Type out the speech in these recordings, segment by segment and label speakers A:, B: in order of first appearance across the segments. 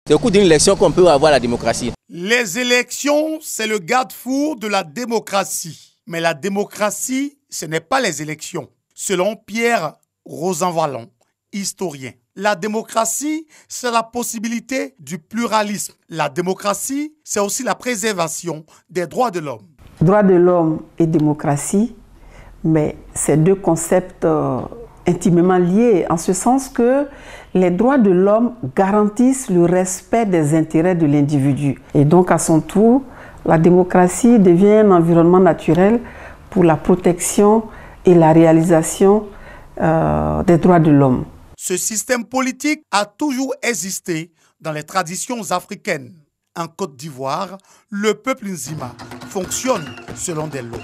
A: C'est au cours d'une élection qu'on peut avoir la démocratie.
B: Les élections, c'est le garde-fou de la démocratie. Mais la démocratie, ce n'est pas les élections. Selon Pierre Rosanvallon, historien, la démocratie, c'est la possibilité du pluralisme. La démocratie, c'est aussi la préservation des droits de l'homme.
C: Droits de l'homme et démocratie, mais ces deux concepts intimement liés, en ce sens que les droits de l'homme garantissent le respect des intérêts de l'individu. Et donc, à son tour, la démocratie devient un environnement naturel pour la protection et la réalisation des droits de l'homme.
B: Ce système politique a toujours existé dans les traditions africaines. En Côte d'Ivoire, le peuple Nzima fonctionne selon des lois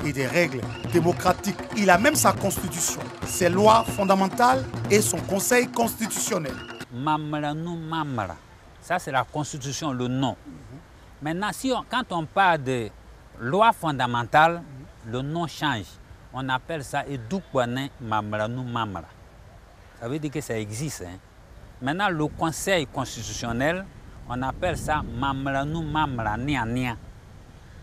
B: et des règles démocratiques. Il a même sa constitution, ses lois fondamentales et son conseil constitutionnel.
D: Mamranou Mamra, ça c'est la constitution, le nom. Maintenant, quand on parle de loi fondamentale, le nom change. On appelle ça Edoukwane Mamranou Mamra. Ça veut dire que ça existe. Maintenant, le conseil constitutionnel, on appelle ça Mamranou Mamra Nia Nia.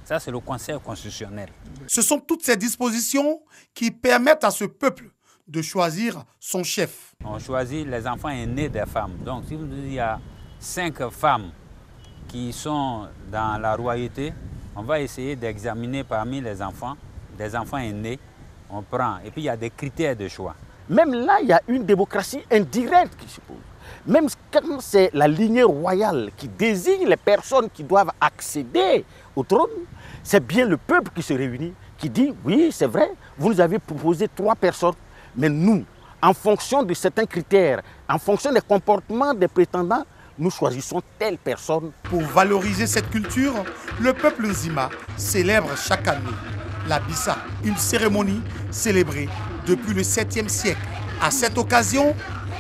D: Ça, c'est le conseil constitutionnel.
B: Ce sont toutes ces dispositions qui permettent à ce peuple de choisir son chef.
D: On choisit les enfants aînés des femmes. Donc, si vous dites qu'il y a 5 femmes qui sont dans la royauté, on va essayer d'examiner parmi les enfants, des enfants aînés, on prend. Et puis, il y a des critères de choix.
E: Même là, il y a une démocratie indirecte qui se pose. Même quand c'est la lignée royale qui désigne les personnes qui doivent accéder au trône, c'est bien le peuple qui se réunit, qui dit, oui, c'est vrai, vous nous avez proposé 3 personnes, mais nous, en fonction de certains critères, en fonction des comportements des prétendants, nous choisissons telle personne.
B: Pour valoriser cette culture, le peuple Nzima célèbre chaque année la Bissa, une cérémonie célébrée depuis le 7e siècle. À cette occasion,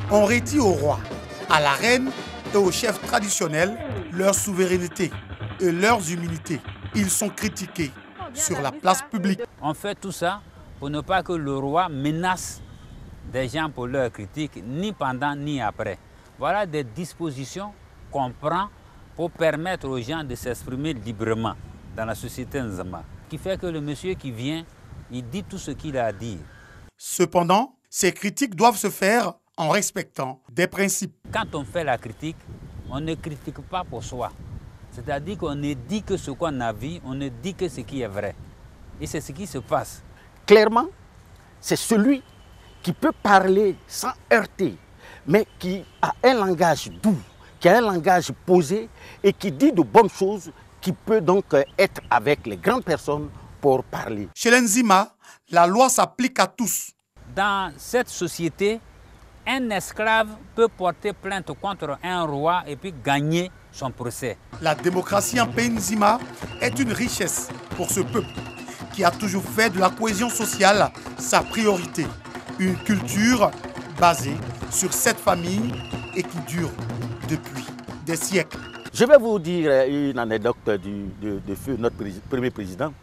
B: on retire au roi, à la reine et aux chefs traditionnels leur souveraineté et leurs humilités. Ils sont critiqués sur la place publique.
D: On fait tout ça pour ne pas que le roi menace des gens pour leurs critiques, ni pendant ni après. Voilà des dispositions qu'on prend pour permettre aux gens de s'exprimer librement dans la société Nzima. Qui fait que le monsieur qui vient, il dit tout ce qu'il a à dire.
B: Cependant, ces critiques doivent se faire en respectant des principes.
D: Quand on fait la critique, on ne critique pas pour soi. C'est-à-dire qu'on ne dit que ce qu'on a vu, on ne dit que ce qui est vrai. Et c'est ce qui se passe.
E: Clairement, c'est celui qui peut parler sans heurter, mais qui a un langage doux, qui a un langage posé et qui dit de bonnes choses, qui peut donc être avec les grandes personnes pour parler.
B: Chez les Nzima, la loi s'applique à tous.
D: Dans cette société, un esclave peut porter plainte contre un roi et puis gagner son procès.
B: La démocratie en pays Nzima est une richesse pour ce peuple qui a toujours fait de la cohésion sociale sa priorité. Une culture basée sur cette famille et qui dure depuis des siècles.
E: Je vais vous dire une anecdote de feu notre premier président.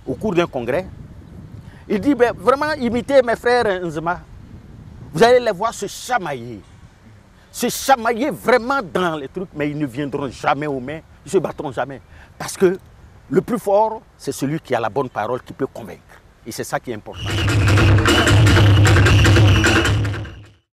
E: Au cours d'un congrès, il dit vraiment imitez mes frères Nzima. Vous allez les voir se chamailler vraiment dans les trucs, mais ils ne viendront jamais aux mains, ils ne se battront jamais. Parce que le plus fort, c'est celui qui a la bonne parole, qui peut convaincre. Et c'est ça qui est important.